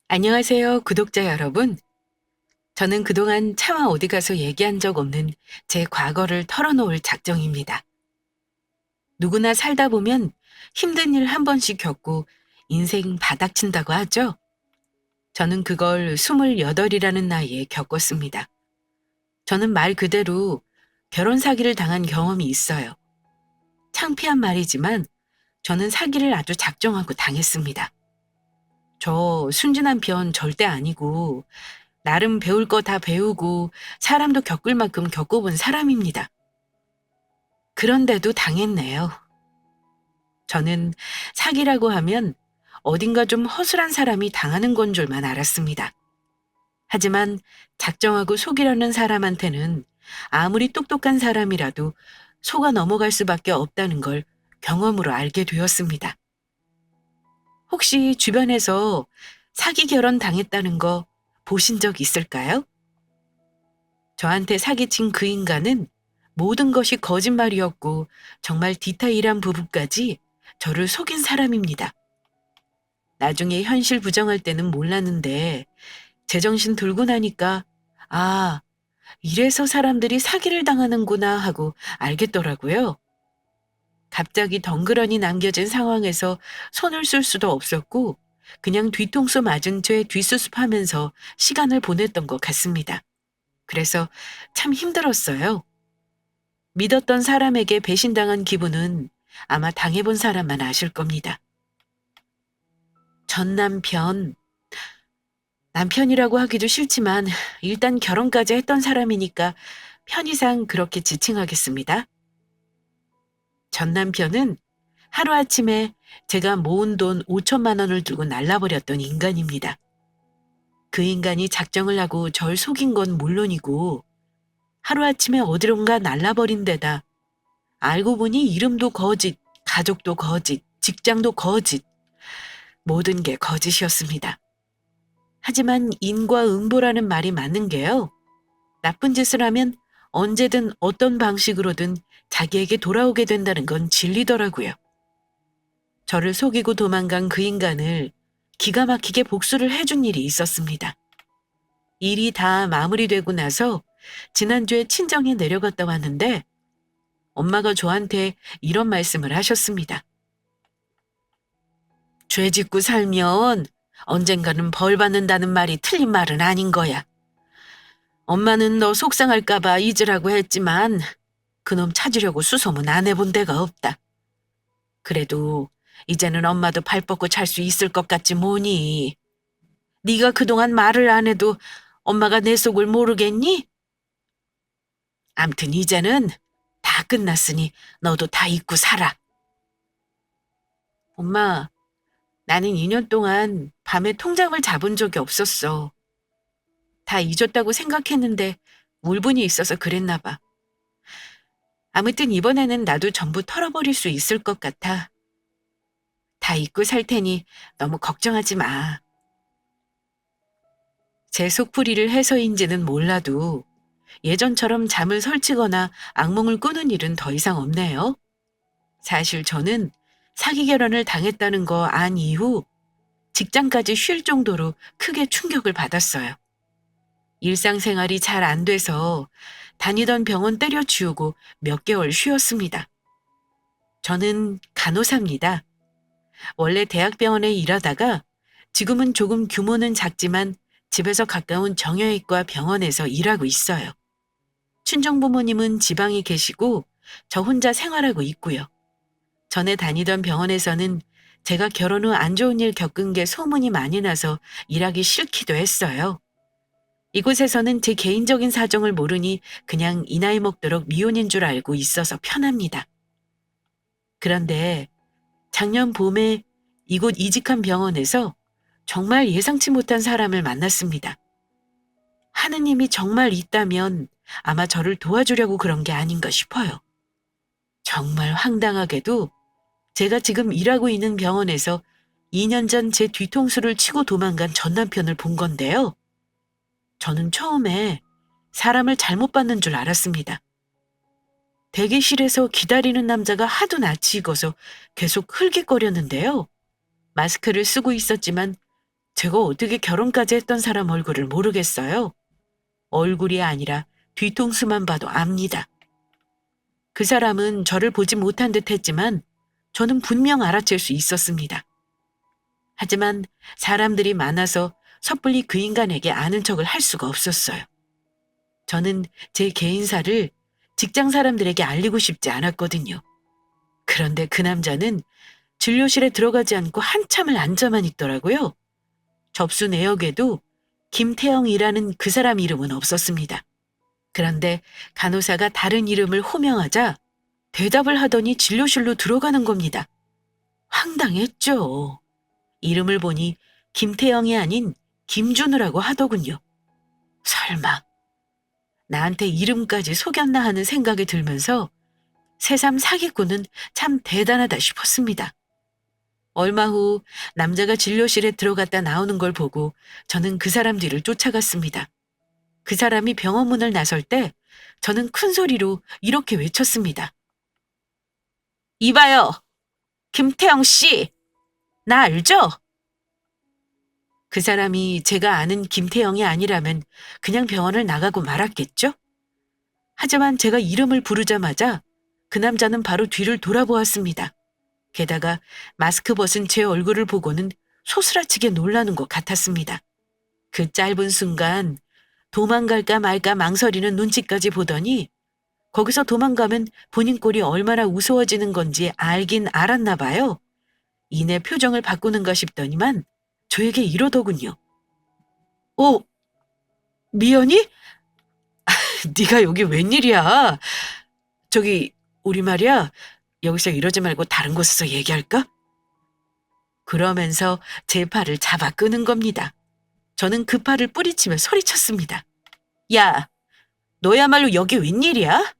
안녕하세요, 구독자 여러분. 저는 그동안 차마 어디 가서 얘기한 적 없는 제 과거를 털어놓을 작정입니다. 누구나 살다 보면 힘든 일 한 번씩 겪고 인생 바닥친다고 하죠. 저는 그걸 28이라는 나이에 겪었습니다. 저는 말 그대로 결혼 사기를 당한 경험이 있어요. 창피한 말이지만 저는 사기를 아주 작정하고 당했습니다. 저 순진한 편 절대 아니고 나름 배울 거 다 배우고 사람도 겪을 만큼 겪어본 사람입니다. 그런데도 당했네요. 저는 사기라고 하면 어딘가 좀 허술한 사람이 당하는 건 줄만 알았습니다. 하지만 작정하고 속이려는 사람한테는 아무리 똑똑한 사람이라도 속아 넘어갈 수밖에 없다는 걸 경험으로 알게 되었습니다. 혹시 주변에서 사기 결혼 당했다는 거 보신 적 있을까요? 저한테 사기친 그 인간은 모든 것이 거짓말이었고 정말 디테일한 부분까지 저를 속인 사람입니다. 나중에 현실 부정할 때는 몰랐는데 제정신 들고 나니까 아, 이래서 사람들이 사기를 당하는구나 하고 알겠더라고요. 갑자기 덩그러니 남겨진 상황에서 손을 쓸 수도 없었고 그냥 뒤통수 맞은 채 뒷수습하면서 시간을 보냈던 것 같습니다. 그래서 참 힘들었어요. 믿었던 사람에게 배신당한 기분은 아마 당해본 사람만 아실 겁니다. 전 남편이라고 하기도 싫지만 일단 결혼까지 했던 사람이니까 편의상 그렇게 지칭하겠습니다. 전 남편은 하루아침에 제가 모은 돈 5천만 원을 들고 날라버렸던 인간입니다. 그 인간이 작정을 하고 절 속인 건 물론이고 하루아침에 어디론가 날라버린 데다 알고 보니 이름도 거짓, 가족도 거짓, 직장도 거짓, 모든 게 거짓이었습니다. 하지만 인과응보라는 말이 맞는 게요. 나쁜 짓을 하면 언제든 어떤 방식으로든 자기에게 돌아오게 된다는 건 진리더라고요. 저를 속이고 도망간 그 인간을 기가 막히게 복수를 해준 일이 있었습니다. 일이 다 마무리되고 나서 지난주에 친정에 내려갔다 왔는데 엄마가 저한테 이런 말씀을 하셨습니다. 죄 짓고 살면 언젠가는 벌 받는다는 말이 틀린 말은 아닌 거야. 엄마는 너 속상할까봐 잊으라고 했지만 그놈 찾으려고 수소문 안 해본 데가 없다. 그래도 이제는 엄마도 발 뻗고 잘 수 있을 것 같지 뭐니. 네가 그동안 말을 안 해도 엄마가 내 속을 모르겠니? 암튼 이제는 다 끝났으니 너도 다 잊고 살아. 엄마, 나는 2년 동안 밤에 통잠을 잡은 적이 없었어. 다 잊었다고 생각했는데 울분이 있어서 그랬나 봐. 아무튼 이번에는 나도 전부 털어버릴 수 있을 것 같아. 다 잊고 살 테니 너무 걱정하지 마. 제 속풀이를 해서인지는 몰라도 예전처럼 잠을 설치거나 악몽을 꾸는 일은 더 이상 없네요. 사실 저는 사기 결혼을 당했다는 거 안 이후 직장까지 쉴 정도로 크게 충격을 받았어요. 일상생활이 잘 안 돼서 다니던 병원 때려치우고 몇 개월 쉬었습니다. 저는 간호사입니다. 원래 대학병원에 일하다가 지금은 조금 규모는 작지만 집에서 가까운 정형외과 병원에서 일하고 있어요. 친정부모님은 지방에 계시고 저 혼자 생활하고 있고요. 전에 다니던 병원에서는 제가 결혼 후 안 좋은 일 겪은 게 소문이 많이 나서 일하기 싫기도 했어요. 이곳에서는 제 개인적인 사정을 모르니 그냥 이 나이 먹도록 미혼인 줄 알고 있어서 편합니다. 그런데 작년 봄에 이곳 이직한 병원에서 정말 예상치 못한 사람을 만났습니다. 하느님이 정말 있다면 아마 저를 도와주려고 그런 게 아닌가 싶어요. 정말 황당하게도 제가 지금 일하고 있는 병원에서 2년 전 제 뒤통수를 치고 도망간 전 남편을 본 건데요. 저는 처음에 사람을 잘못 봤는 줄 알았습니다. 대기실에서 기다리는 남자가 하도 낯이 익어서 계속 흘깃거렸는데요. 마스크를 쓰고 있었지만 제가 어떻게 결혼까지 했던 사람 얼굴을 모르겠어요? 얼굴이 아니라 뒤통수만 봐도 압니다. 그 사람은 저를 보지 못한 듯 했지만 저는 분명 알아챌 수 있었습니다. 하지만 사람들이 많아서 섣불리 그 인간에게 아는 척을 할 수가 없었어요. 저는 제 개인사를 직장 사람들에게 알리고 싶지 않았거든요. 그런데 그 남자는 진료실에 들어가지 않고 한참을 앉아만 있더라고요. 접수 내역에도 김태형이라는 그 사람 이름은 없었습니다. 그런데 간호사가 다른 이름을 호명하자 대답을 하더니 진료실로 들어가는 겁니다. 황당했죠. 이름을 보니 김태형이 아닌 김준우라고 하더군요. 설마 나한테 이름까지 속였나 하는 생각이 들면서 새삼 사기꾼은 참 대단하다 싶었습니다. 얼마 후 남자가 진료실에 들어갔다 나오는 걸 보고 저는 그 사람 뒤를 쫓아갔습니다. 그 사람이 병원 문을 나설 때 저는 큰 소리로 이렇게 외쳤습니다. 이봐요. 김태형 씨. 나 알죠? 그 사람이 제가 아는 김태형이 아니라면 그냥 병원을 나가고 말았겠죠? 하지만 제가 이름을 부르자마자 그 남자는 바로 뒤를 돌아보았습니다. 게다가 마스크 벗은 제 얼굴을 보고는 소스라치게 놀라는 것 같았습니다. 그 짧은 순간 도망갈까 말까 망설이는 눈치까지 보더니 거기서 도망가면 본인 꼴이 얼마나 우스워지는 건지 알긴 알았나 봐요. 이내 표정을 바꾸는가 싶더니만 저에게 이러더군요. 미연이? 네가 여기 웬일이야? 저기 우리 말이야. 여기서 이러지 말고 다른 곳에서 얘기할까? 그러면서 제 팔을 잡아 끄는 겁니다. 저는 그 팔을 뿌리치며 소리쳤습니다. 야, 너야말로 여기 웬일이야?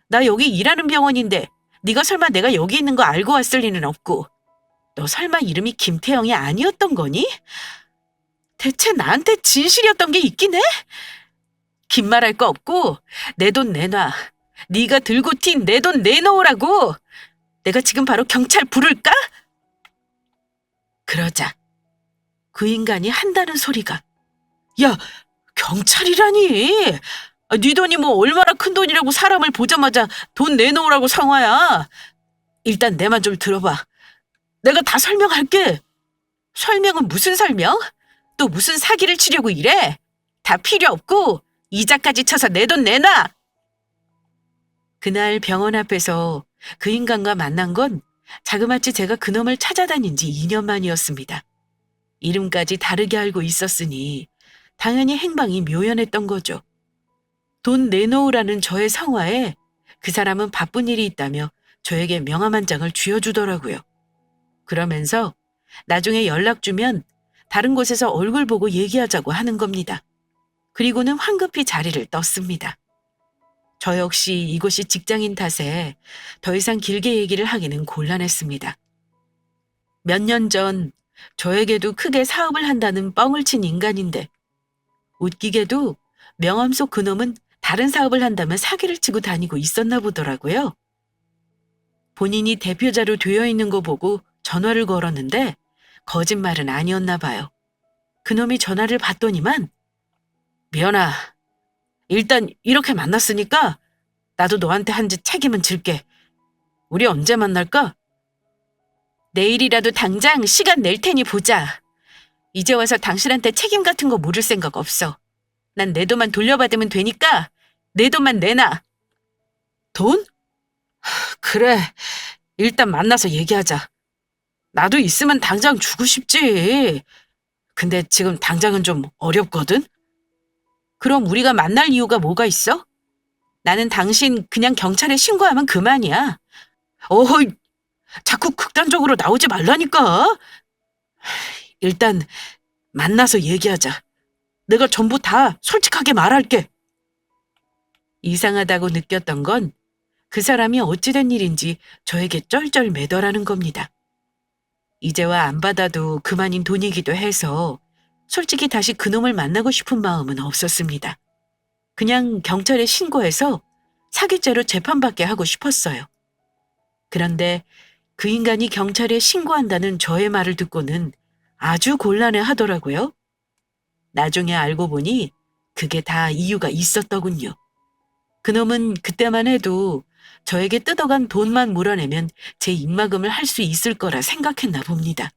나 여기 일하는 병원인데 네가 설마 내가 여기 있는 거 알고 왔을 리는 없고 너 설마 이름이 김태형이 아니었던 거니? 대체 나한테 진실이었던 게 있긴 해? 긴 말할 거 없고 내 돈 내놔. 네가 들고 튄 내 돈 내놓으라고. 내가 지금 바로 경찰 부를까? 그러자 그 인간이 한다는 소리가 야, 경찰이라니. 네 돈이 뭐 얼마나 큰 돈이라고 사람을 보자마자 돈 내놓으라고 성화야. 일단 내 말 좀 들어봐. 내가 다 설명할게. 설명은 무슨 설명? 또 무슨 사기를 치려고 이래? 다 필요 없고 이자까지 쳐서 내 돈 내놔. 그날 병원 앞에서 그 인간과 만난 건 자그마치 제가 그놈을 찾아다닌 지 2년 만이었습니다. 이름까지 다르게 알고 있었으니 당연히 행방이 묘연했던 거죠. 돈 내놓으라는 저의 성화에 그 사람은 바쁜 일이 있다며 저에게 명함 한 장을 쥐어주더라고요. 그러면서 나중에 연락 주면 다른 곳에서 얼굴 보고 얘기하자고 하는 겁니다. 그리고는 황급히 자리를 떴습니다. 저 역시 이곳이 직장인 탓에 더 이상 길게 얘기를 하기는 곤란했습니다. 몇 년 전 저에게도 크게 사업을 한다는 뻥을 친 인간인데 웃기게도 명함 속 그놈은 다른 사업을 한다며 사기를 치고 다니고 있었나 보더라고요. 본인이 대표자로 되어 있는 거 보고 전화를 걸었는데 거짓말은 아니었나 봐요. 그놈이 전화를 받더니만 미연아, 일단 이렇게 만났으니까 나도 너한테 한 짓 책임은 질게. 우리 언제 만날까? 내일이라도 당장 시간 낼 테니 보자. 이제 와서 당신한테 책임 같은 거 물을 생각 없어. 난 내 돈만 돌려받으면 되니까 내 돈만 내놔. 돈? 그래, 일단 만나서 얘기하자. 나도 있으면 당장 주고 싶지. 근데 지금 당장은 좀 어렵거든? 그럼 우리가 만날 이유가 뭐가 있어? 나는 당신 그냥 경찰에 신고하면 그만이야. 어허이, 자꾸 극단적으로 나오지 말라니까. 일단 만나서 얘기하자. 내가 전부 다 솔직하게 말할게. 이상하다고 느꼈던 건 그 사람이 어찌된 일인지 저에게 쩔쩔 매더라는 겁니다. 이제와 안 받아도 그만인 돈이기도 해서 솔직히 다시 그놈을 만나고 싶은 마음은 없었습니다. 그냥 경찰에 신고해서 사기죄로 재판받게 하고 싶었어요. 그런데 그 인간이 경찰에 신고한다는 저의 말을 듣고는 아주 곤란해 하더라고요. 나중에 알고 보니 그게 다 이유가 있었더군요. 그놈은 그때만 해도 저에게 뜯어간 돈만 물어내면 제 입막음을 할 수 있을 거라 생각했나 봅니다.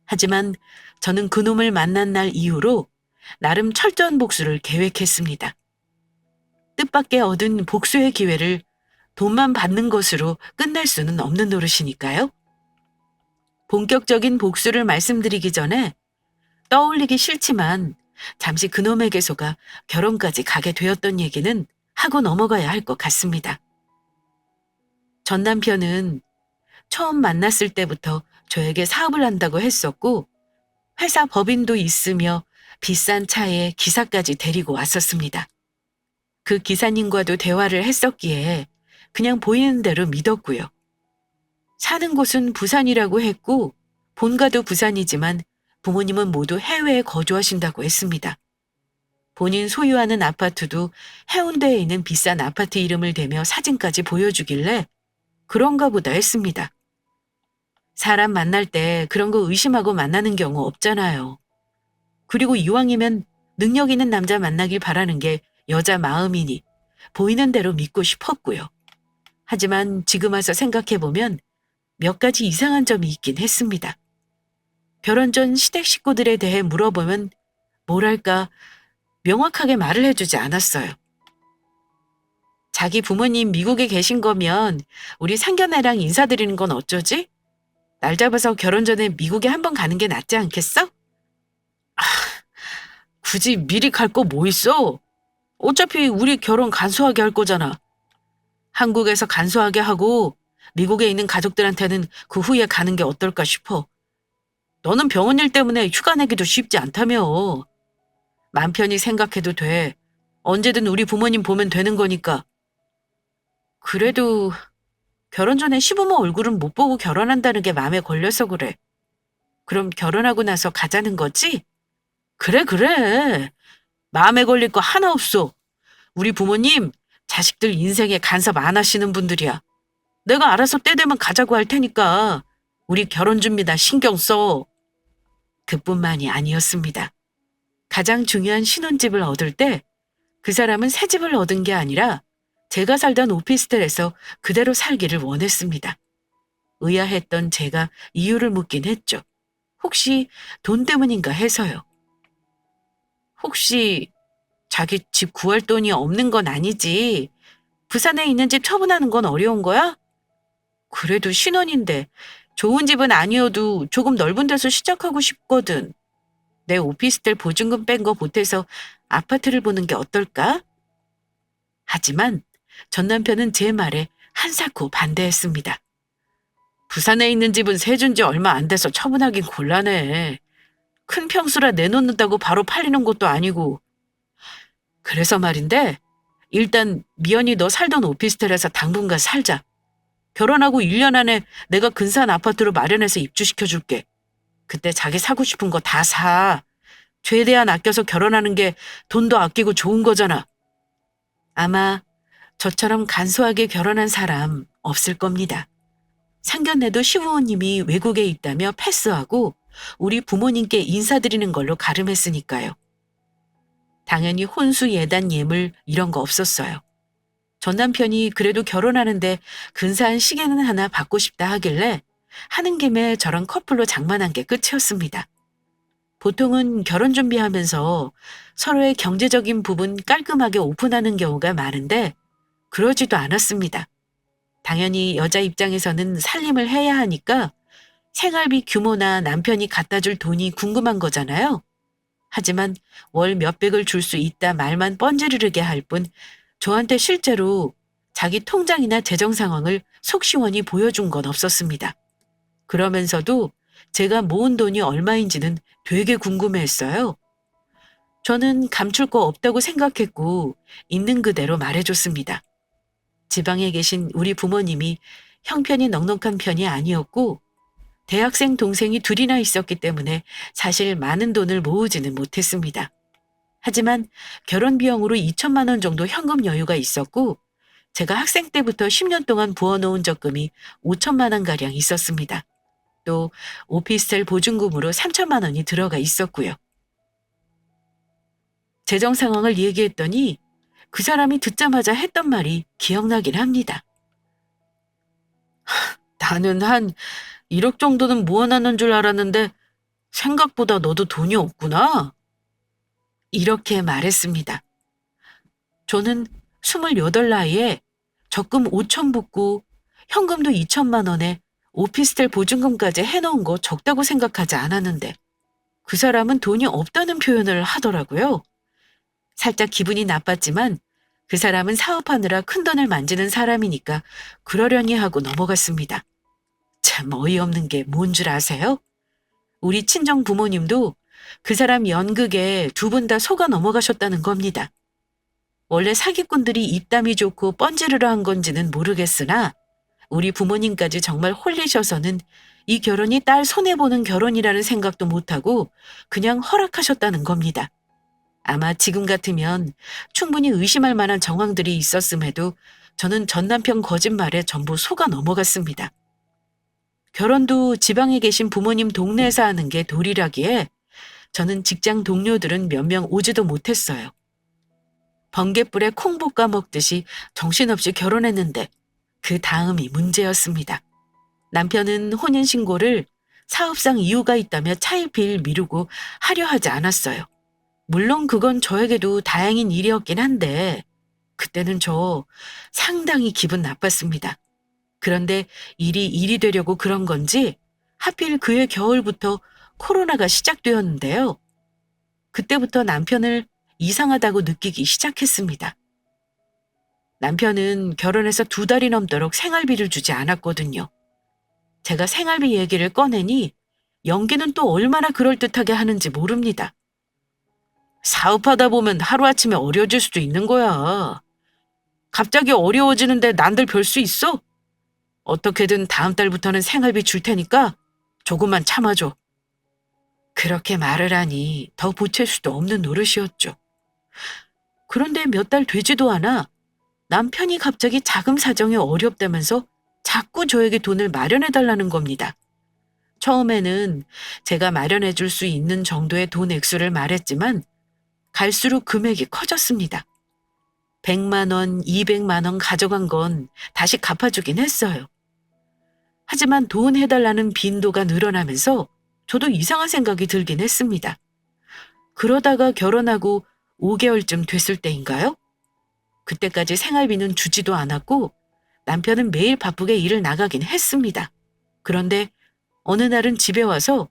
하지만 저는 그놈을 만난 날 이후로 나름 철저한 복수를 계획했습니다. 뜻밖의 얻은 복수의 기회를 돈만 받는 것으로 끝날 수는 없는 노릇이니까요. 본격적인 복수를 말씀드리기 전에 떠올리기 싫지만 잠시 그놈에게서가 결혼까지 가게 되었던 얘기는 하고 넘어가야 할 것 같습니다. 전 남편은 처음 만났을 때부터 저에게 사업을 한다고 했었고 회사 법인도 있으며 비싼 차에 기사까지 데리고 왔었습니다. 그 기사님과도 대화를 했었기에 그냥 보이는 대로 믿었고요. 사는 곳은 부산이라고 했고 본가도 부산이지만 부모님은 모두 해외에 거주하신다고 했습니다. 본인 소유하는 아파트도 해운대에 있는 비싼 아파트 이름을 대며 사진까지 보여주길래 그런가 보다 했습니다. 사람 만날 때 그런 거 의심하고 만나는 경우 없잖아요. 그리고 이왕이면 능력 있는 남자 만나길 바라는 게 여자 마음이니 보이는 대로 믿고 싶었고요. 하지만 지금 와서 생각해보면 몇 가지 이상한 점이 있긴 했습니다. 결혼 전 시댁 식구들에 대해 물어보면 뭐랄까 명확하게 말을 해주지 않았어요. 자기 부모님 미국에 계신 거면 우리 상견례랑 인사드리는 건 어쩌지? 날 잡아서 결혼 전에 미국에 한번 가는 게 낫지 않겠어? 굳이 미리 갈 거 뭐 있어? 어차피 우리 결혼 간소하게 할 거잖아. 한국에서 간소하게 하고 미국에 있는 가족들한테는 그 후에 가는 게 어떨까 싶어. 너는 병원 일 때문에 휴가 내기도 쉽지 않다며. 맘 편히 생각해도 돼. 언제든 우리 부모님 보면 되는 거니까. 그래도 결혼 전에 시부모 얼굴은 못 보고 결혼한다는 게 마음에 걸려서 그래. 그럼 결혼하고 나서 가자는 거지? 그래. 마음에 걸릴 거 하나 없어. 우리 부모님 자식들 인생에 간섭 안 하시는 분들이야. 내가 알아서 때 되면 가자고 할 테니까 우리 결혼 준비나 신경 써. 그뿐만이 아니었습니다. 가장 중요한 신혼집을 얻을 때 그 사람은 새 집을 얻은 게 아니라 제가 살던 오피스텔에서 그대로 살기를 원했습니다. 의아했던 제가 이유를 묻긴 했죠. 혹시 돈 때문인가 해서요. 혹시 자기 집 구할 돈이 없는 건 아니지? 부산에 있는 집 처분하는 건 어려운 거야? 그래도 신혼인데 좋은 집은 아니어도 조금 넓은 데서 시작하고 싶거든. 내 오피스텔 보증금 뺀 거 보태서 아파트를 보는 게 어떨까? 하지만 전 남편은 제 말에 한사코 반대했습니다. 부산에 있는 집은 세준 지 얼마 안 돼서 처분하긴 곤란해. 큰 평수라 내놓는다고 바로 팔리는 것도 아니고. 그래서 말인데 일단 미연이 너 살던 오피스텔에서 당분간 살자. 결혼하고 1년 안에 내가 근사한 아파트로 마련해서 입주시켜줄게. 그때 자기 사고 싶은 거 다 사. 최대한 아껴서 결혼하는 게 돈도 아끼고 좋은 거잖아. 아마 저처럼 간소하게 결혼한 사람 없을 겁니다. 상견례도 시부모님이 외국에 있다며 패스하고 우리 부모님께 인사드리는 걸로 가름했으니까요. 당연히 혼수 예단 예물 이런 거 없었어요. 전 남편이 그래도 결혼하는데 근사한 시계는 하나 받고 싶다 하길래 하는 김에 저랑 커플로 장만한 게 끝이었습니다. 보통은 결혼 준비하면서 서로의 경제적인 부분 깔끔하게 오픈하는 경우가 많은데 그러지도 않았습니다. 당연히 여자 입장에서는 살림을 해야 하니까 생활비 규모나 남편이 갖다 줄 돈이 궁금한 거잖아요. 하지만 월 몇백을 줄 수 있다 말만 뻔지르르게 할 뿐 저한테 실제로 자기 통장이나 재정 상황을 속 시원히 보여준 건 없었습니다. 그러면서도 제가 모은 돈이 얼마인지는 되게 궁금해했어요. 저는 감출 거 없다고 생각했고 있는 그대로 말해줬습니다. 지방에 계신 우리 부모님이 형편이 넉넉한 편이 아니었고 대학생 동생이 둘이나 있었기 때문에 사실 많은 돈을 모으지는 못했습니다. 하지만 결혼 비용으로 2천만 원 정도 현금 여유가 있었고 제가 학생 때부터 10년 동안 부어놓은 적금이 5천만 원가량 있었습니다. 또 오피스텔 보증금으로 3천만 원이 들어가 있었고요. 재정 상황을 얘기했더니 그 사람이 듣자마자 했던 말이 기억나긴 합니다. 나는 한 1억 정도는 모아놨는 줄 알았는데 생각보다 너도 돈이 없구나. 이렇게 말했습니다. 저는 28 나이에 적금 5천 붙고 현금도 2천만 원에 오피스텔 보증금까지 해놓은 거 적다고 생각하지 않았는데 그 사람은 돈이 없다는 표현을 하더라고요. 살짝 기분이 나빴지만 그 사람은 사업하느라 큰돈을 만지는 사람이니까 그러려니 하고 넘어갔습니다. 참 어이없는 게 뭔 줄 아세요? 우리 친정 부모님도 그 사람 연극에 2분 다 속아 넘어가셨다는 겁니다. 원래 사기꾼들이 입담이 좋고 뻔지르르 한 건지는 모르겠으나 우리 부모님까지 정말 홀리셔서는 이 결혼이 딸 손해보는 결혼이라는 생각도 못하고 그냥 허락하셨다는 겁니다. 아마 지금 같으면 충분히 의심할 만한 정황들이 있었음에도 저는 전 남편 거짓말에 전부 속아 넘어갔습니다. 결혼도 지방에 계신 부모님 동네에서 하는 게 도리라기에 저는 직장 동료들은 몇 명 오지도 못했어요. 번갯불에 콩 볶아 먹듯이 정신없이 결혼했는데 그 다음이 문제였습니다. 남편은 혼인신고를 사업상 이유가 있다며 차일피일 미루고 하려 하지 않았어요. 물론 그건 저에게도 다행인 일이었긴 한데 그때는 저 상당히 기분 나빴습니다. 그런데 일이 되려고 그런 건지 하필 그해 겨울부터 코로나가 시작되었는데요. 그때부터 남편을 이상하다고 느끼기 시작했습니다. 남편은 결혼해서 2달이 넘도록 생활비를 주지 않았거든요. 제가 생활비 얘기를 꺼내니 연기는 또 얼마나 그럴듯하게 하는지 모릅니다. 사업하다 보면 하루아침에 어려워질 수도 있는 거야. 갑자기 어려워지는데 난들 별 수 있어? 어떻게든 다음 달부터는 생활비 줄 테니까 조금만 참아줘. 그렇게 말을 하니 더 보챌 수도 없는 노릇이었죠. 그런데 몇 달 되지도 않아 남편이 갑자기 자금 사정이 어렵다면서 자꾸 저에게 돈을 마련해달라는 겁니다. 처음에는 제가 마련해줄 수 있는 정도의 돈 액수를 말했지만 갈수록 금액이 커졌습니다. 100만 원, 200만 원 가져간 건 다시 갚아주긴 했어요. 하지만 돈 해달라는 빈도가 늘어나면서 저도 이상한 생각이 들긴 했습니다. 그러다가 결혼하고 5개월쯤 됐을 때인가요? 그때까지 생활비는 주지도 않았고 남편은 매일 바쁘게 일을 나가긴 했습니다. 그런데 어느 날은 집에 와서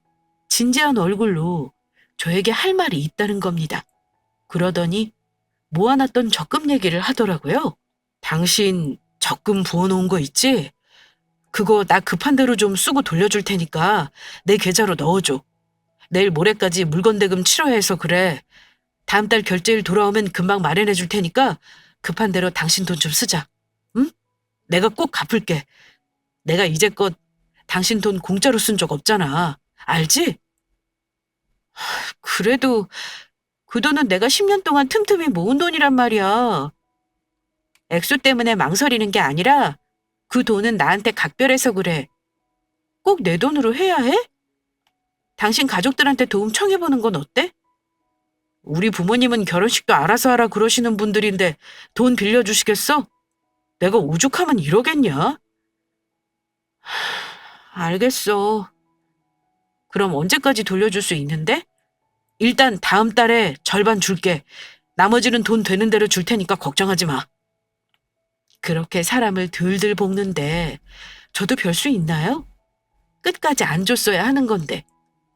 진지한 얼굴로 저에게 할 말이 있다는 겁니다. 그러더니 모아놨던 적금 얘기를 하더라고요. 당신 적금 부어놓은 거 있지? 그거 나 급한 대로 좀 쓰고 돌려줄 테니까 내 계좌로 넣어줘. 내일 모레까지 물건 대금 치러야 해서 그래. 다음 달 결제일 돌아오면 금방 마련해 줄 테니까 급한 대로 당신 돈 좀 쓰자. 응? 내가 꼭 갚을게. 내가 이제껏 당신 돈 공짜로 쓴 적 없잖아. 알지? 그래도 그 돈은 내가 10년 동안 틈틈이 모은 돈이란 말이야. 액수 때문에 망설이는 게 아니라 그 돈은 나한테 각별해서 그래. 꼭 내 돈으로 해야 해? 당신 가족들한테 도움 청해보는 건 어때? 우리 부모님은 결혼식도 알아서 하라 그러시는 분들인데 돈 빌려주시겠어? 내가 오죽하면 이러겠냐? 알겠어. 그럼 언제까지 돌려줄 수 있는데? 일단 다음 달에 절반 줄게. 나머지는 돈 되는 대로 줄 테니까 걱정하지 마. 그렇게 사람을 들들 볶는데 저도 별 수 있나요? 끝까지 안 줬어야 하는 건데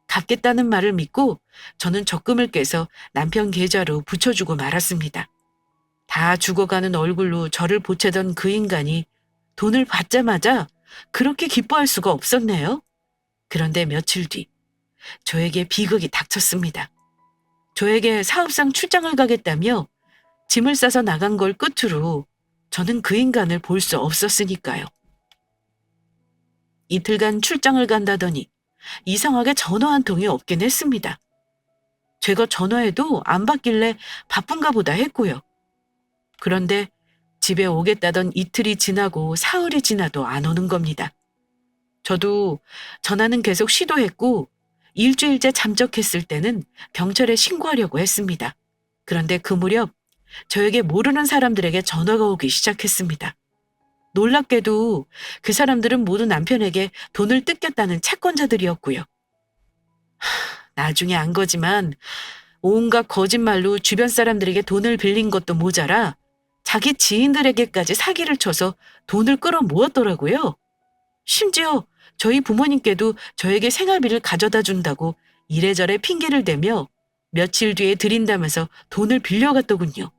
갚겠다는 말을 믿고 저는 적금을 깨서 남편 계좌로 붙여주고 말았습니다. 다 죽어가는 얼굴로 저를 보채던 그 인간이 돈을 받자마자 그렇게 기뻐할 수가 없었네요. 그런데 며칠 뒤 저에게 비극이 닥쳤습니다. 저에게 사업상 출장을 가겠다며 짐을 싸서 나간 걸 끝으로 저는 그 인간을 볼 수 없었으니까요. 이틀간 출장을 간다더니 이상하게 전화 한 통이 없긴 했습니다. 제가 전화해도 안 받길래 바쁜가 보다 했고요. 그런데 집에 오겠다던 이틀이 지나고 사흘이 지나도 안 오는 겁니다. 저도 전화는 계속 시도했고 일주일째 잠적했을 때는 경찰에 신고하려고 했습니다. 그런데 그 무렵 저에게 모르는 사람들에게 전화가 오기 시작했습니다. 놀랍게도 그 사람들은 모두 남편에게 돈을 뜯겼다는 채권자들이었고요. 나중에 안 거지만 온갖 거짓말로 주변 사람들에게 돈을 빌린 것도 모자라 자기 지인들에게까지 사기를 쳐서 돈을 끌어모았더라고요. 심지어 저희 부모님께도 저에게 생활비를 가져다 준다고 이래저래 핑계를 대며 며칠 뒤에 드린다면서 돈을 빌려갔더군요.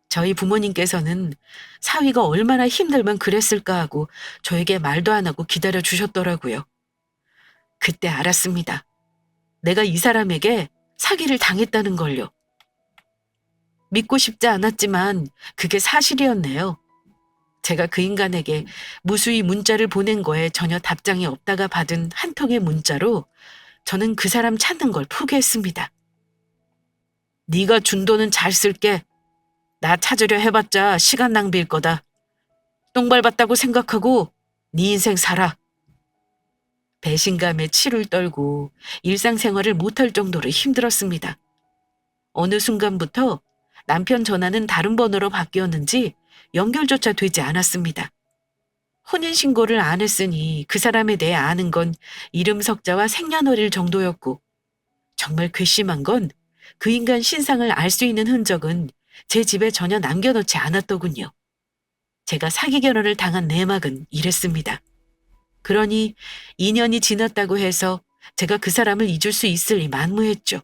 저희 부모님께서는 사위가 얼마나 힘들면 그랬을까 하고 저에게 말도 안 하고 기다려 주셨더라고요. 그때 알았습니다. 내가 이 사람에게 사기를 당했다는 걸요. 믿고 싶지 않았지만 그게 사실이었네요. 제가 그 인간에게 무수히 문자를 보낸 거에 전혀 답장이 없다가 받은 한 통의 문자로 저는 그 사람 찾는 걸 포기했습니다. 네가 준 돈은 잘 쓸게. 나 찾으려 해봤자 시간 낭비일 거다. 똥 밟았다고 생각하고 네 인생 살아. 배신감에 치를 떨고 일상생활을 못할 정도로 힘들었습니다. 어느 순간부터 남편 전화는 다른 번호로 바뀌었는지 연결조차 되지 않았습니다. 혼인신고를 안 했으니 그 사람에 대해 아는 건 이름 석자와 생년월일 정도였고 정말 괘씸한 건 그 인간 신상을 알 수 있는 흔적은 제 집에 전혀 남겨놓지 않았더군요. 제가 사기 결혼을 당한 내막은 이랬습니다. 그러니 2년이 지났다고 해서 제가 그 사람을 잊을 수 있을리 만무했죠.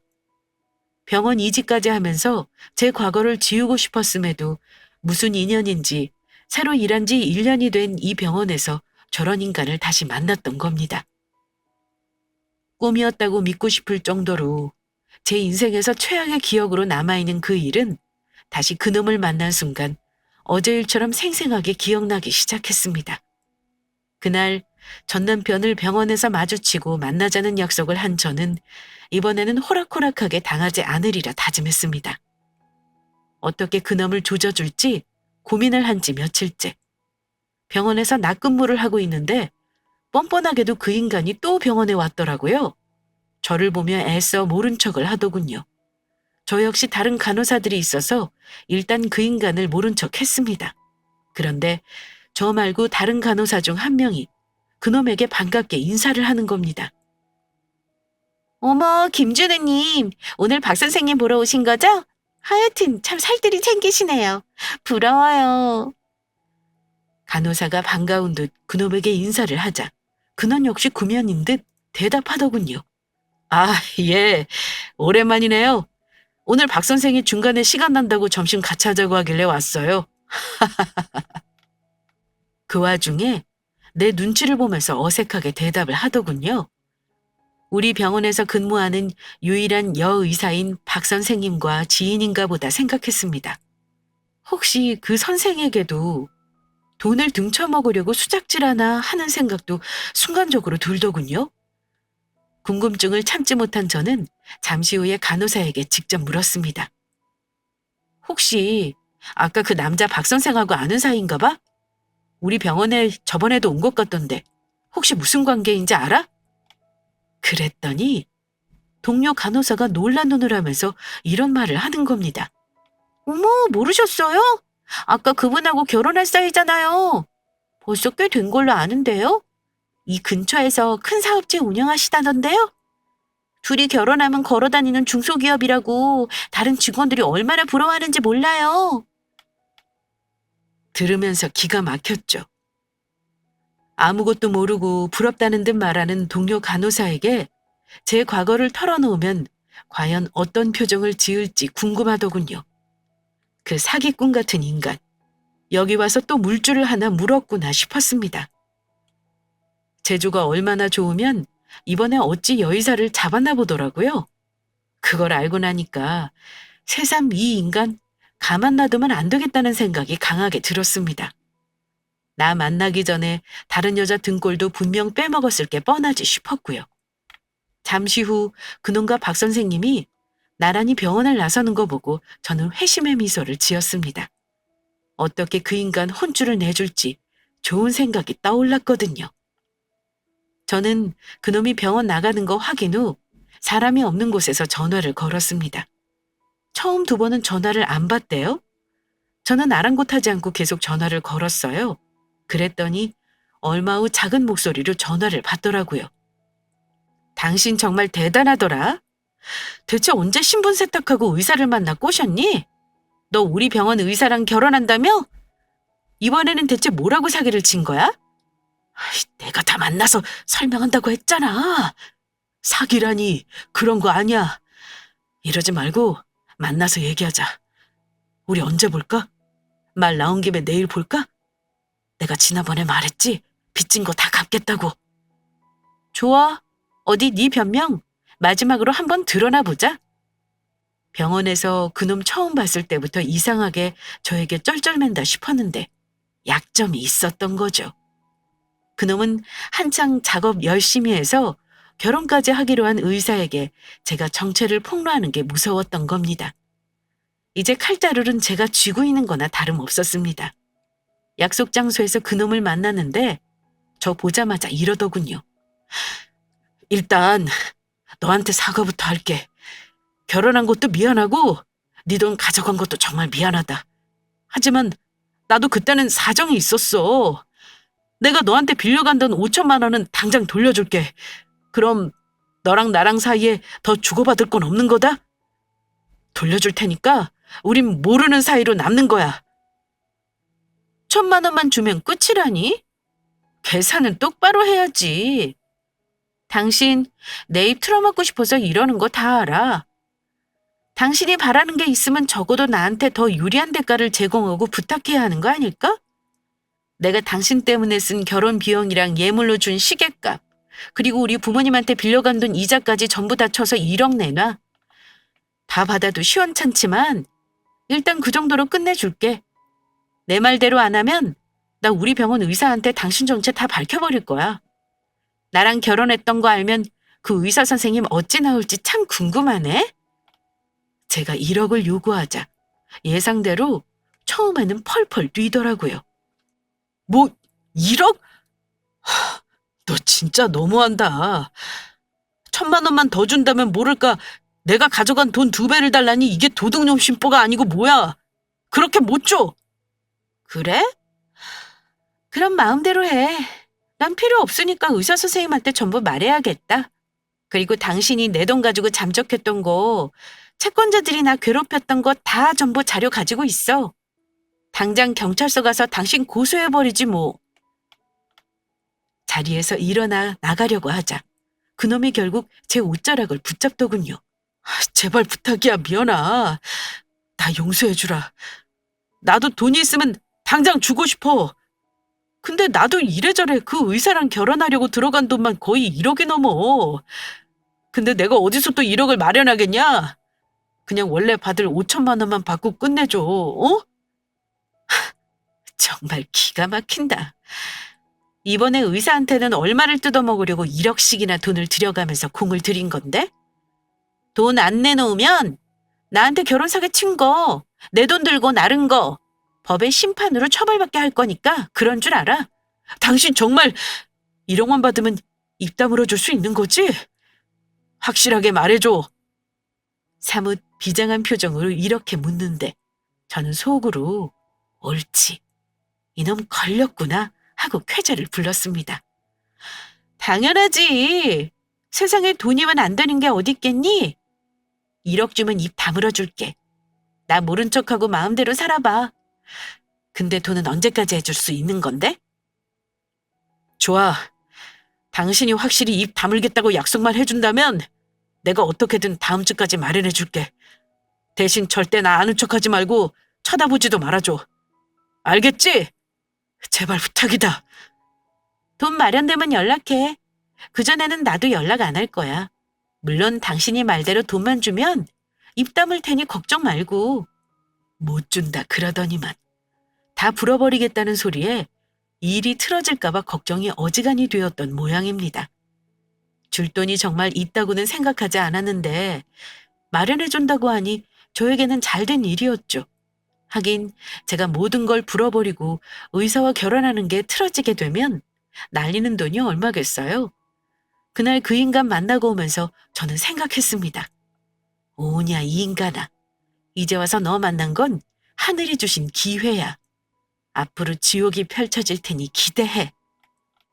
병원 이직까지 하면서 제 과거를 지우고 싶었음에도 무슨 인연인지 새로 일한 지 1년이 된 이 병원에서 저런 인간을 다시 만났던 겁니다. 꿈이었다고 믿고 싶을 정도로 제 인생에서 최악의 기억으로 남아있는 그 일은 다시 그놈을 만난 순간 어제 일처럼 생생하게 기억나기 시작했습니다. 그날 전 남편을 병원에서 마주치고 만나자는 약속을 한 저는 이번에는 호락호락하게 당하지 않으리라 다짐했습니다. 어떻게 그놈을 조져줄지 고민을 한 지 며칠째. 병원에서 낮근무를 하고 있는데 뻔뻔하게도 그 인간이 또 병원에 왔더라고요. 저를 보며 애써 모른 척을 하더군요. 저 역시 다른 간호사들이 있어서 일단 그 인간을 모른 척 했습니다. 그런데 저 말고 다른 간호사 중 한 명이 그놈에게 반갑게 인사를 하는 겁니다. 어머, 김준우님, 오늘 박 선생님 보러 오신 거죠? 하여튼 참 살들이 챙기시네요. 부러워요. 간호사가 반가운 듯 그놈에게 인사를 하자 그놈 역시 구면인 듯 대답하더군요. 아, 예, 오랜만이네요. 오늘 박 선생이 중간에 시간 난다고 점심 같이 하자고 하길래 왔어요. 그 와중에 내 눈치를 보면서 어색하게 대답을 하더군요. 우리 병원에서 근무하는 유일한 여의사인 박 선생님과 지인인가 보다 생각했습니다. 혹시 그 선생에게도 돈을 등쳐먹으려고 수작질하나 하는 생각도 순간적으로 들더군요. 궁금증을 참지 못한 저는 잠시 후에 간호사에게 직접 물었습니다. 혹시 아까 그 남자 박 선생하고 아는 사이인가 봐? 우리 병원에 저번에도 온 것 같던데 혹시 무슨 관계인지 알아? 그랬더니 동료 간호사가 놀란 눈을 하면서 이런 말을 하는 겁니다. 어머, 모르셨어요? 아까 그분하고 결혼할 사이잖아요. 벌써 꽤 된 걸로 아는데요? 이 근처에서 큰 사업체 운영하시다던데요? 둘이 결혼하면 걸어다니는 중소기업이라고 다른 직원들이 얼마나 부러워하는지 몰라요. 들으면서 기가 막혔죠. 아무것도 모르고 부럽다는 듯 말하는 동료 간호사에게 제 과거를 털어놓으면 과연 어떤 표정을 지을지 궁금하더군요. 그 사기꾼 같은 인간, 여기 와서 또 물줄을 하나 물었구나 싶었습니다. 재주가 얼마나 좋으면 이번에 어찌 여의사를 잡았나 보더라고요. 그걸 알고 나니까 새삼 이 인간 가만 놔두면 안 되겠다는 생각이 강하게 들었습니다. 나 만나기 전에 다른 여자 등골도 분명 빼먹었을 게 뻔하지 싶었고요. 잠시 후 그놈과 박 선생님이 나란히 병원을 나서는 거 보고 저는 회심의 미소를 지었습니다. 어떻게 그 인간 혼쭐을 내줄지 좋은 생각이 떠올랐거든요. 저는 그놈이 병원 나가는 거 확인 후 사람이 없는 곳에서 전화를 걸었습니다. 처음 두 번은 전화를 안 받대요. 저는 아랑곳하지 않고 계속 전화를 걸었어요. 그랬더니 얼마 후 작은 목소리로 전화를 받더라고요. 당신 정말 대단하더라. 대체 언제 신분 세탁하고 의사를 만나 꼬셨니? 너 우리 병원 의사랑 결혼한다며? 이번에는 대체 뭐라고 사기를 친 거야? 내가 다 만나서 설명한다고 했잖아. 사기라니 그런 거 아니야. 이러지 말고 만나서 얘기하자. 우리 언제 볼까? 말 나온 김에 내일 볼까? 내가 지난번에 말했지? 빚진 거 다 갚겠다고. 좋아. 어디 네 변명 마지막으로 한번 드러나 보자. 병원에서 그놈 처음 봤을 때부터 이상하게 저에게 쩔쩔맨다 싶었는데 약점이 있었던 거죠. 그놈은 한창 작업 열심히 해서 결혼까지 하기로 한 의사에게 제가 정체를 폭로하는 게 무서웠던 겁니다. 이제 칼자루는 제가 쥐고 있는 거나 다름없었습니다. 약속 장소에서 그놈을 만났는데 저 보자마자 이러더군요. 일단 너한테 사과부터 할게. 결혼한 것도 미안하고 네 돈 가져간 것도 정말 미안하다. 하지만 나도 그때는 사정이 있었어. 내가 너한테 빌려간 돈 5천만 원은 당장 돌려줄게. 그럼 너랑 나랑 사이에 더 주고받을 건 없는 거다? 돌려줄 테니까 우린 모르는 사이로 남는 거야. 1천만 원만 주면 끝이라니? 계산은 똑바로 해야지. 당신 내 입 틀어막고 싶어서 이러는 거 다 알아. 당신이 바라는 게 있으면 적어도 나한테 더 유리한 대가를 제공하고 부탁해야 하는 거 아닐까? 내가 당신 때문에 쓴 결혼 비용이랑 예물로 준 시계값, 그리고 우리 부모님한테 빌려간 돈 이자까지 전부 다 쳐서 1억 내놔. 다 받아도 시원찮지만 일단 그 정도로 끝내줄게. 내 말대로 안 하면 나 우리 병원 의사한테 당신 정체 다 밝혀버릴 거야. 나랑 결혼했던 거 알면 그 의사 선생님 어찌 나올지 참 궁금하네. 제가 1억을 요구하자 예상대로 처음에는 펄펄 뛰더라고요. 뭐 1억? 너 진짜 너무한다. 1천만 원만 더 준다면 모를까 내가 가져간 돈 2배를 달라니 이게 도둑놈 심보가 아니고 뭐야. 그렇게 못 줘. 그래? 그럼 마음대로 해. 난 필요 없으니까 의사 선생님한테 전부 말해야겠다. 그리고 당신이 내 돈 가지고 잠적했던 거, 채권자들이나 괴롭혔던 거 다 전부 자료 가지고 있어. 당장 경찰서 가서 당신 고소해버리지 뭐. 자리에서 일어나 나가려고 하자 그놈이 결국 제 옷자락을 붙잡더군요. 제발 부탁이야 미연아. 나 용서해주라. 나도 돈이 있으면 당장 주고 싶어. 근데 나도 이래저래 그 의사랑 결혼하려고 들어간 돈만 거의 1억이 넘어. 근데 내가 어디서 또 1억을 마련하겠냐? 그냥 원래 받을 5천만 원만 받고 끝내줘. 어? 정말 기가 막힌다. 이번에 의사한테는 얼마를 뜯어먹으려고 1억씩이나 돈을 들여가면서 공을 들인 건데? 돈 안 내놓으면 나한테 결혼 사기 친 거, 내 돈 들고 나른 거, 법의 심판으로 처벌받게 할 거니까 그런 줄 알아? 당신 정말 1억만 받으면 입 다물어 줄 수 있는 거지? 확실하게 말해줘. 사뭇 비장한 표정으로 이렇게 묻는데 저는 속으로 옳지. 이놈 걸렸구나 하고 쾌재를 불렀습니다. 당연하지. 세상에 돈이면 안 되는 게 어디 있겠니? 1억 주면 입 다물어 줄게. 나 모른 척하고 마음대로 살아봐. 근데 돈은 언제까지 해줄 수 있는 건데? 좋아. 당신이 확실히 입 다물겠다고 약속만 해준다면 내가 어떻게든 다음 주까지 마련해 줄게. 대신 절대 나 아는 척하지 말고 쳐다보지도 말아줘. 알겠지? 제발 부탁이다. 돈 마련되면 연락해. 그전에는 나도 연락 안 할 거야. 물론 당신이 말대로 돈만 주면 입 다물 테니 걱정 말고. 못 준다 그러더니만. 다 불어버리겠다는 소리에 일이 틀어질까봐 걱정이 어지간히 되었던 모양입니다. 줄 돈이 정말 있다고는 생각하지 않았는데 마련해준다고 하니 저에게는 잘된 일이었죠. 하긴 제가 모든 걸 불어버리고 의사와 결혼하는 게 틀어지게 되면 날리는 돈이 얼마겠어요. 그날 그 인간 만나고 오면서 저는 생각했습니다. 오냐 이 인간아. 이제 와서 너 만난 건 하늘이 주신 기회야. 앞으로 지옥이 펼쳐질 테니 기대해.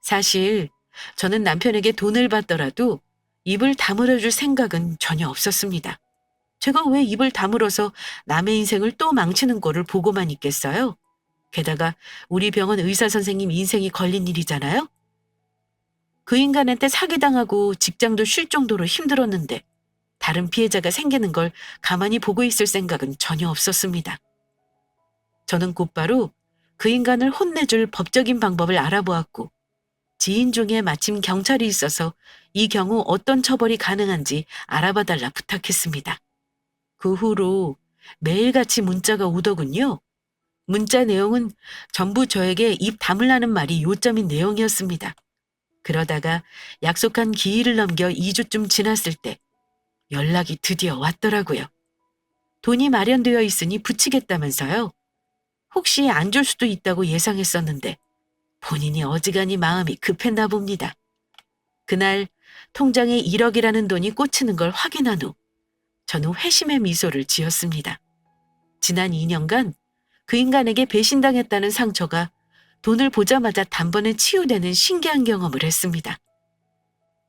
사실 저는 남편에게 돈을 받더라도 입을 다물어줄 생각은 전혀 없었습니다. 제가 왜 입을 다물어서 남의 인생을 또 망치는 꼴을 보고만 있겠어요? 게다가 우리 병원 의사 선생님 인생이 걸린 일이잖아요? 그 인간한테 사기당하고 직장도 쉴 정도로 힘들었는데 다른 피해자가 생기는 걸 가만히 보고 있을 생각은 전혀 없었습니다. 저는 곧바로 그 인간을 혼내줄 법적인 방법을 알아보았고 지인 중에 마침 경찰이 있어서 이 경우 어떤 처벌이 가능한지 알아봐달라 부탁했습니다. 그 후로 매일같이 문자가 오더군요. 문자 내용은 전부 저에게 입 다물라는 말이 요점인 내용이었습니다. 그러다가 약속한 기일을 넘겨 2주쯤 지났을 때 연락이 드디어 왔더라고요. 돈이 마련되어 있으니 붙이겠다면서요. 혹시 안 줄 수도 있다고 예상했었는데 본인이 어지간히 마음이 급했나 봅니다. 그날 통장에 1억이라는 돈이 꽂히는 걸 확인한 후 저는 회심의 미소를 지었습니다. 지난 2년간 그 인간에게 배신당했다는 상처가 돈을 보자마자 단번에 치유되는 신기한 경험을 했습니다.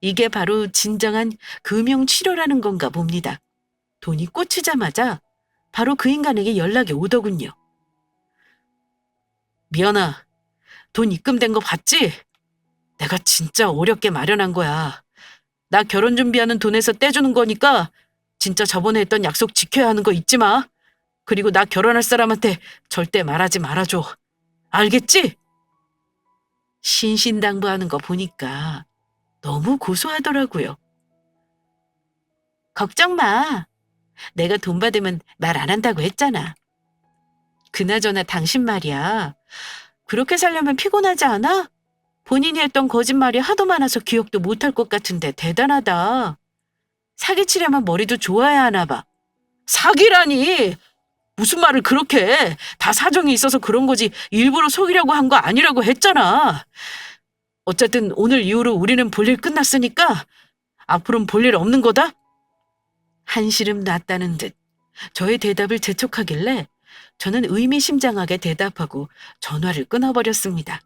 이게 바로 진정한 금융치료라는 건가 봅니다. 돈이 꽂히자마자 바로 그 인간에게 연락이 오더군요. 미연아, 돈 입금된 거 봤지? 내가 진짜 어렵게 마련한 거야. 나 결혼 준비하는 돈에서 떼주는 거니까 진짜 저번에 했던 약속 지켜야 하는 거 잊지 마. 그리고 나 결혼할 사람한테 절대 말하지 말아줘. 알겠지? 신신당부하는 거 보니까 너무 고소하더라고요. 걱정 마. 내가 돈 받으면 말 안 한다고 했잖아. 그나저나 당신 말이야. 그렇게 살려면 피곤하지 않아? 본인이 했던 거짓말이 하도 많아서 기억도 못할 것 같은데 대단하다. 사기치려면 머리도 좋아야 하나 봐. 사기라니! 무슨 말을 그렇게 해? 다 사정이 있어서 그런 거지 일부러 속이려고 한 거 아니라고 했잖아. 어쨌든 오늘 이후로 우리는 볼일 끝났으니까 앞으로는 볼일 없는 거다? 한시름 났다는 듯 저의 대답을 재촉하길래 저는 의미심장하게 대답하고 전화를 끊어버렸습니다.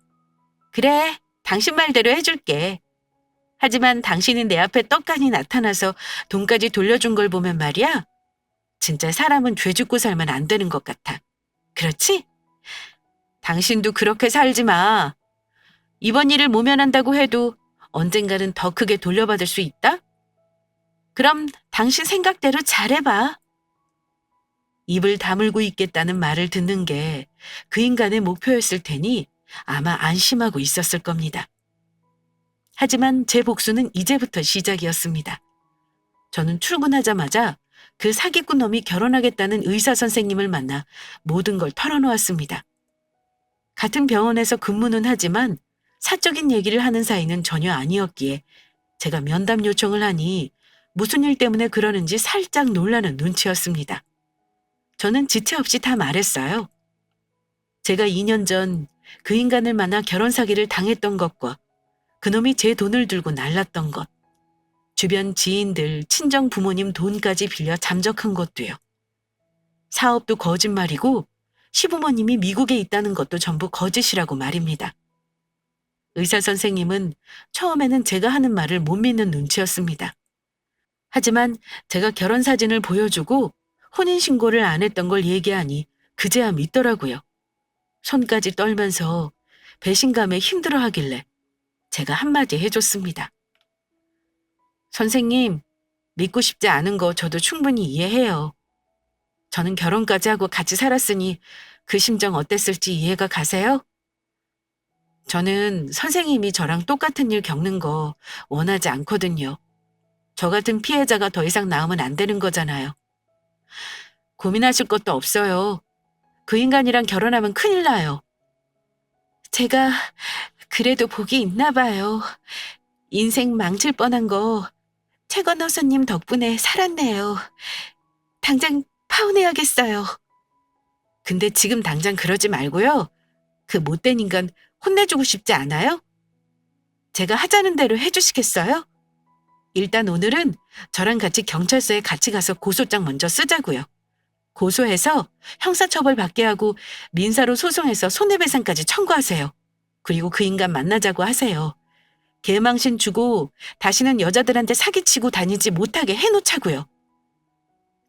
그래, 당신 말대로 해줄게. 하지만 당신은 내 앞에 떡하니 나타나서 돈까지 돌려준 걸 보면 말이야. 진짜 사람은 죄 짓고 살면 안 되는 것 같아. 그렇지? 당신도 그렇게 살지 마. 이번 일을 모면한다고 해도 언젠가는 더 크게 돌려받을 수 있다? 그럼 당신 생각대로 잘해봐. 입을 다물고 있겠다는 말을 듣는 게 그 인간의 목표였을 테니 아마 안심하고 있었을 겁니다. 하지만 제 복수는 이제부터 시작이었습니다. 저는 출근하자마자 그 사기꾼 놈이 결혼하겠다는 의사 선생님을 만나 모든 걸 털어놓았습니다. 같은 병원에서 근무는 하지만 사적인 얘기를 하는 사이는 전혀 아니었기에 제가 면담 요청을 하니 무슨 일 때문에 그러는지 살짝 놀라는 눈치였습니다. 저는 지체 없이 다 말했어요. 제가 2년 전 그 인간을 만나 결혼 사기를 당했던 것과 그놈이 제 돈을 들고 날랐던 것, 주변 지인들, 친정 부모님 돈까지 빌려 잠적한 것도요. 사업도 거짓말이고 시부모님이 미국에 있다는 것도 전부 거짓이라고 말입니다. 의사 선생님은 처음에는 제가 하는 말을 못 믿는 눈치였습니다. 하지만 제가 결혼 사진을 보여주고 혼인신고를 안 했던 걸 얘기하니 그제야 믿더라고요. 손까지 떨면서 배신감에 힘들어하길래 제가 한마디 해줬습니다. 선생님, 믿고 싶지 않은 거 저도 충분히 이해해요. 저는 결혼까지 하고 같이 살았으니 그 심정 어땠을지 이해가 가세요? 저는 선생님이 저랑 똑같은 일 겪는 거 원하지 않거든요. 저 같은 피해자가 더 이상 나오면 안 되는 거잖아요. 고민하실 것도 없어요. 그 인간이랑 결혼하면 큰일 나요. 제가 그래도 복이 있나 봐요. 인생 망칠 뻔한 거 최건호 손님 덕분에 살았네요. 당장 파혼해야겠어요. 근데 지금 당장 그러지 말고요. 그 못된 인간 혼내주고 싶지 않아요? 제가 하자는 대로 해주시겠어요? 일단 오늘은 저랑 같이 경찰서에 같이 가서 고소장 먼저 쓰자고요. 고소해서 형사처벌 받게 하고 민사로 소송해서 손해배상까지 청구하세요. 그리고 그 인간 만나자고 하세요. 개망신 주고 다시는 여자들한테 사기치고 다니지 못하게 해놓자고요.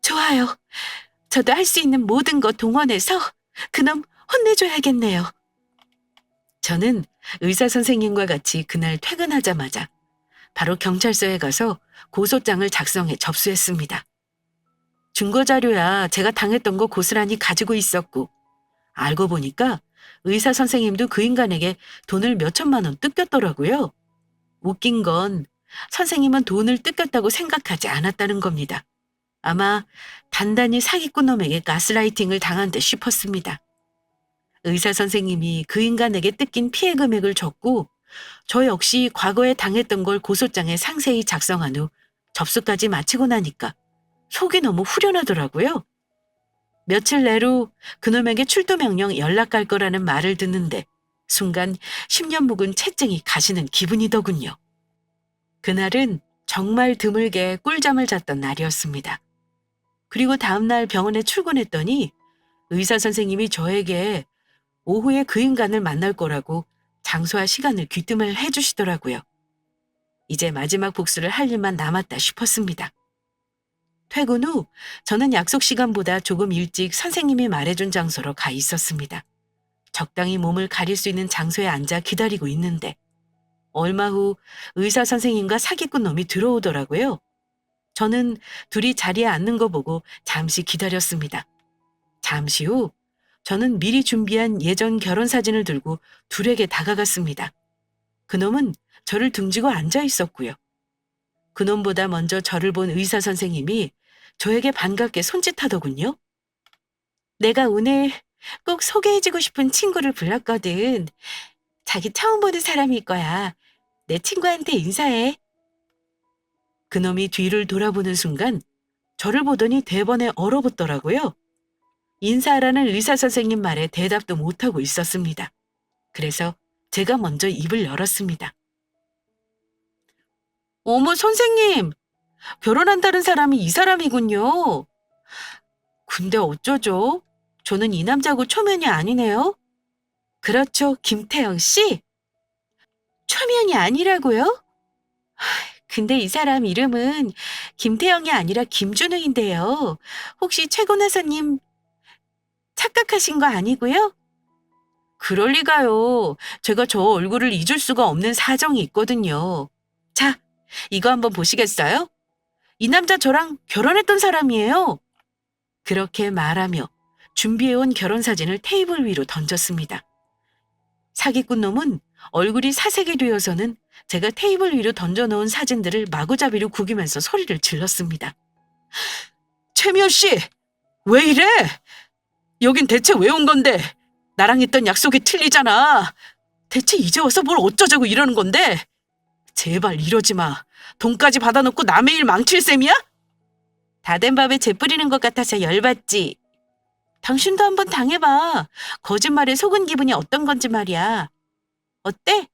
좋아요. 저도 할 수 있는 모든 거 동원해서 그놈 혼내줘야겠네요. 저는 의사 선생님과 같이 그날 퇴근하자마자 바로 경찰서에 가서 고소장을 작성해 접수했습니다. 증거자료야 제가 당했던 거 고스란히 가지고 있었고 알고 보니까 의사 선생님도 그 인간에게 돈을 몇천만 원 뜯겼더라고요. 웃긴 건 선생님은 돈을 뜯겼다고 생각하지 않았다는 겁니다. 아마 단단히 사기꾼 놈에게 가스라이팅을 당한 듯 싶었습니다. 의사 선생님이 그 인간에게 뜯긴 피해 금액을 적고 저 역시 과거에 당했던 걸 고소장에 상세히 작성한 후 접수까지 마치고 나니까 속이 너무 후련하더라고요. 며칠 내로 그놈에게 출두 명령 연락 갈 거라는 말을 듣는데 순간 10년 묵은 채증이 가시는 기분이더군요. 그날은 정말 드물게 꿀잠을 잤던 날이었습니다. 그리고 다음날 병원에 출근했더니 의사 선생님이 저에게 오후에 그 인간을 만날 거라고 장소와 시간을 귀뜸을 해주시더라고요. 이제 마지막 복수를 할 일만 남았다 싶었습니다. 퇴근 후 저는 약속 시간보다 조금 일찍 선생님이 말해준 장소로 가 있었습니다. 적당히 몸을 가릴 수 있는 장소에 앉아 기다리고 있는데 얼마 후 의사 선생님과 사기꾼 놈이 들어오더라고요. 저는 둘이 자리에 앉는 거 보고 잠시 기다렸습니다. 잠시 후 저는 미리 준비한 예전 결혼 사진을 들고 둘에게 다가갔습니다. 그놈은 저를 등지고 앉아 있었고요. 그놈보다 먼저 저를 본 의사 선생님이 저에게 반갑게 손짓하더군요. 내가 오늘 꼭 소개해주고 싶은 친구를 불렀거든. 자기 처음 보는 사람일 거야. 내 친구한테 인사해. 그놈이 뒤를 돌아보는 순간 저를 보더니 대번에 얼어붙더라고요. 인사하라는 의사 선생님 말에 대답도 못하고 있었습니다. 그래서 제가 먼저 입을 열었습니다. 어머, 선생님! 결혼한다는 사람이 이 사람이군요. 근데 어쩌죠? 저는 이 남자고 초면이 아니네요. 그렇죠, 김태영 씨? 초면이 아니라고요? 근데 이 사람 이름은 김태영이 아니라 김준우인데요. 혹시 최 권하사님 착각하신 거 아니고요? 그럴 리가요. 제가 저 얼굴을 잊을 수가 없는 사정이 있거든요. 자, 이거 한번 보시겠어요? 이 남자 저랑 결혼했던 사람이에요. 그렇게 말하며 준비해온 결혼 사진을 테이블 위로 던졌습니다. 사기꾼 놈은 얼굴이 사색이 되어서는 제가 테이블 위로 던져놓은 사진들을 마구잡이로 구기면서 소리를 질렀습니다. 최미연 씨, 왜 이래? 여긴 대체 왜 온 건데? 나랑 했던 약속이 틀리잖아. 대체 이제 와서 뭘 어쩌자고 이러는 건데? 제발 이러지 마. 돈까지 받아놓고 남의 일 망칠 셈이야? 다 된 밥에 재 뿌리는 것 같아서 열받지. 당신도 한번 당해봐. 거짓말에 속은 기분이 어떤 건지 말이야. 어때?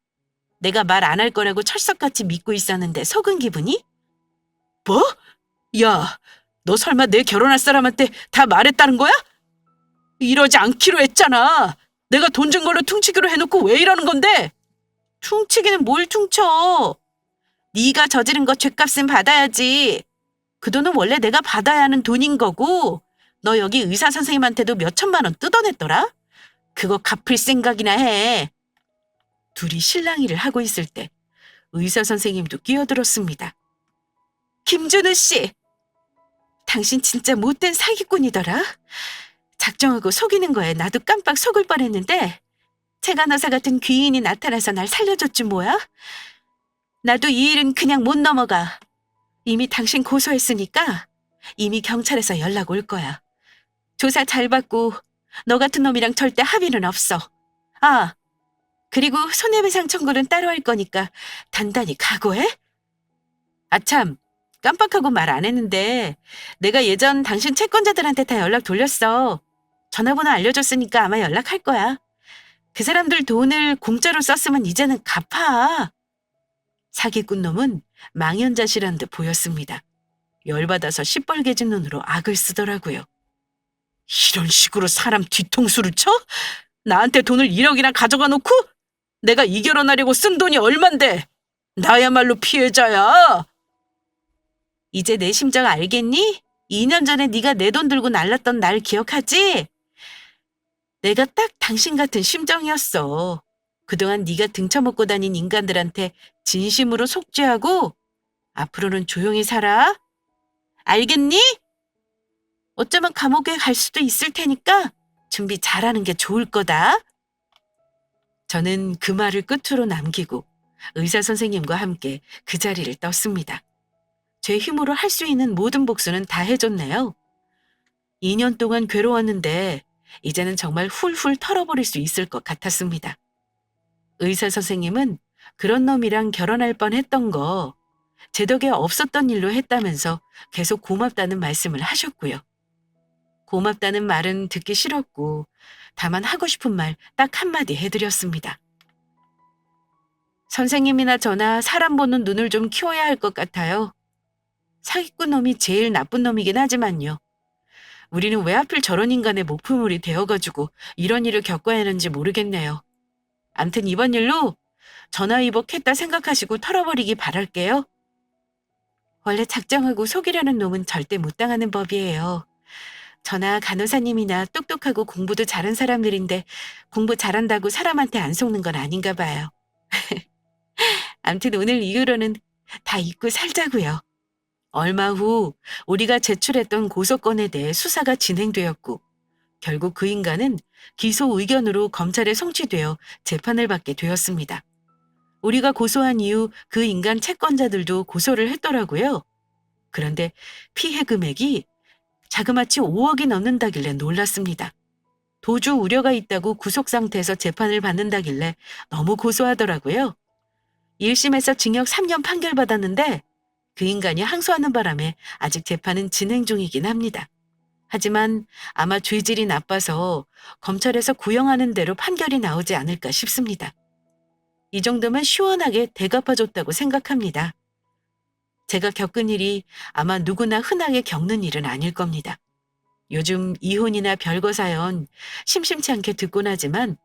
내가 말 안 할 거라고 철석같이 믿고 있었는데 속은 기분이? 뭐? 야, 너 설마 내 결혼할 사람한테 다 말했다는 거야? 이러지 않기로 했잖아. 내가 돈 준 걸로 퉁치기로 해놓고 왜 이러는 건데? 퉁치기는 뭘 퉁쳐? 네가 저지른 거 죗값은 받아야지. 그 돈은 원래 내가 받아야 하는 돈인 거고 너 여기 의사 선생님한테도 몇 천만 원 뜯어냈더라? 그거 갚을 생각이나 해. 둘이 실랑이를 하고 있을 때 의사 선생님도 끼어들었습니다. 김준우 씨, 당신 진짜 못된 사기꾼이더라. 작정하고 속이는 거에 나도 깜빡 속을 뻔했는데 최간호사 같은 귀인이 나타나서 날 살려줬지 뭐야? 나도 이 일은 그냥 못 넘어가. 이미 당신 고소했으니까 이미 경찰에서 연락 올 거야. 조사 잘 받고 너 같은 놈이랑 절대 합의는 없어. 아, 그리고 손해배상 청구는 따로 할 거니까 단단히 각오해? 아참, 깜빡하고 말 안 했는데 내가 예전 당신 채권자들한테 다 연락 돌렸어. 전화번호 알려줬으니까 아마 연락할 거야. 그 사람들 돈을 공짜로 썼으면 이제는 갚아. 사기꾼 놈은 망연자실한 듯 보였습니다. 열받아서 시뻘개진 눈으로 악을 쓰더라고요. 이런 식으로 사람 뒤통수를 쳐? 나한테 돈을 1억이나 가져가 놓고 내가 이 결혼하려고 쓴 돈이 얼만데 나야말로 피해자야. 이제 내 심정 알겠니? 2년 전에 네가 내 돈 들고 날랐던 날 기억하지? 내가 딱 당신 같은 심정이었어. 그동안 네가 등쳐먹고 다닌 인간들한테 진심으로 속죄하고 앞으로는 조용히 살아. 알겠니? 어쩌면 감옥에 갈 수도 있을 테니까 준비 잘하는 게 좋을 거다. 저는 그 말을 끝으로 남기고 의사 선생님과 함께 그 자리를 떴습니다. 제 힘으로 할 수 있는 모든 복수는 다 해줬네요. 2년 동안 괴로웠는데 이제는 정말 훌훌 털어버릴 수 있을 것 같았습니다. 의사 선생님은 그런 놈이랑 결혼할 뻔했던 거 제 덕에 없었던 일로 했다면서 계속 고맙다는 말씀을 하셨고요. 고맙다는 말은 듣기 싫었고 다만 하고 싶은 말 딱 한마디 해드렸습니다. 선생님이나 저나 사람 보는 눈을 좀 키워야 할 것 같아요. 사기꾼 놈이 제일 나쁜 놈이긴 하지만요. 우리는 왜 하필 저런 인간의 목표물이 되어가지고 이런 일을 겪어야 하는지 모르겠네요. 암튼 이번 일로 전화위복했다 생각하시고 털어버리기 바랄게요. 원래 작정하고 속이려는 놈은 절대 못 당하는 법이에요. 저나 간호사님이나 똑똑하고 공부도 잘한 사람들인데 공부 잘한다고 사람한테 안 속는 건 아닌가 봐요. 암튼 오늘 이후로는 다 잊고 살자고요. 얼마 후 우리가 제출했던 고소건에 대해 수사가 진행되었고 결국 그 인간은 기소 의견으로 검찰에 송치되어 재판을 받게 되었습니다. 우리가 고소한 이후 그 인간 채권자들도 고소를 했더라고요. 그런데 피해 금액이 자그마치 5억이 넘는다길래 놀랐습니다. 도주 우려가 있다고 구속 상태에서 재판을 받는다길래 너무 고소하더라고요. 1심에서 징역 3년 판결받았는데 그 인간이 항소하는 바람에 아직 재판은 진행 중이긴 합니다. 하지만 아마 죄질이 나빠서 검찰에서 구형하는 대로 판결이 나오지 않을까 싶습니다. 이 정도면 시원하게 대갚아줬다고 생각합니다. 제가 겪은 일이 아마 누구나 흔하게 겪는 일은 아닐 겁니다. 요즘 이혼이나 별거 사연 심심치 않게 듣곤 하지만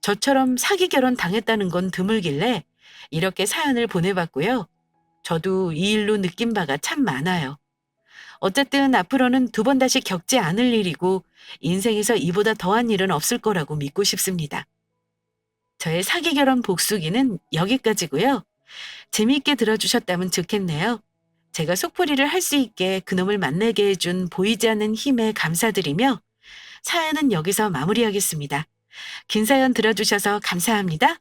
저처럼 사기 결혼 당했다는 건 드물길래 이렇게 사연을 보내봤고요. 저도 이 일로 느낀 바가 참 많아요. 어쨌든 앞으로는 2번 다시 겪지 않을 일이고 인생에서 이보다 더한 일은 없을 거라고 믿고 싶습니다. 저의 사기 결혼 복수기는 여기까지고요. 재미있게 들어주셨다면 좋겠네요. 제가 속풀이를 할 수 있게 그놈을 만나게 해준 보이지 않는 힘에 감사드리며 사연은 여기서 마무리하겠습니다. 긴 사연 들어주셔서 감사합니다.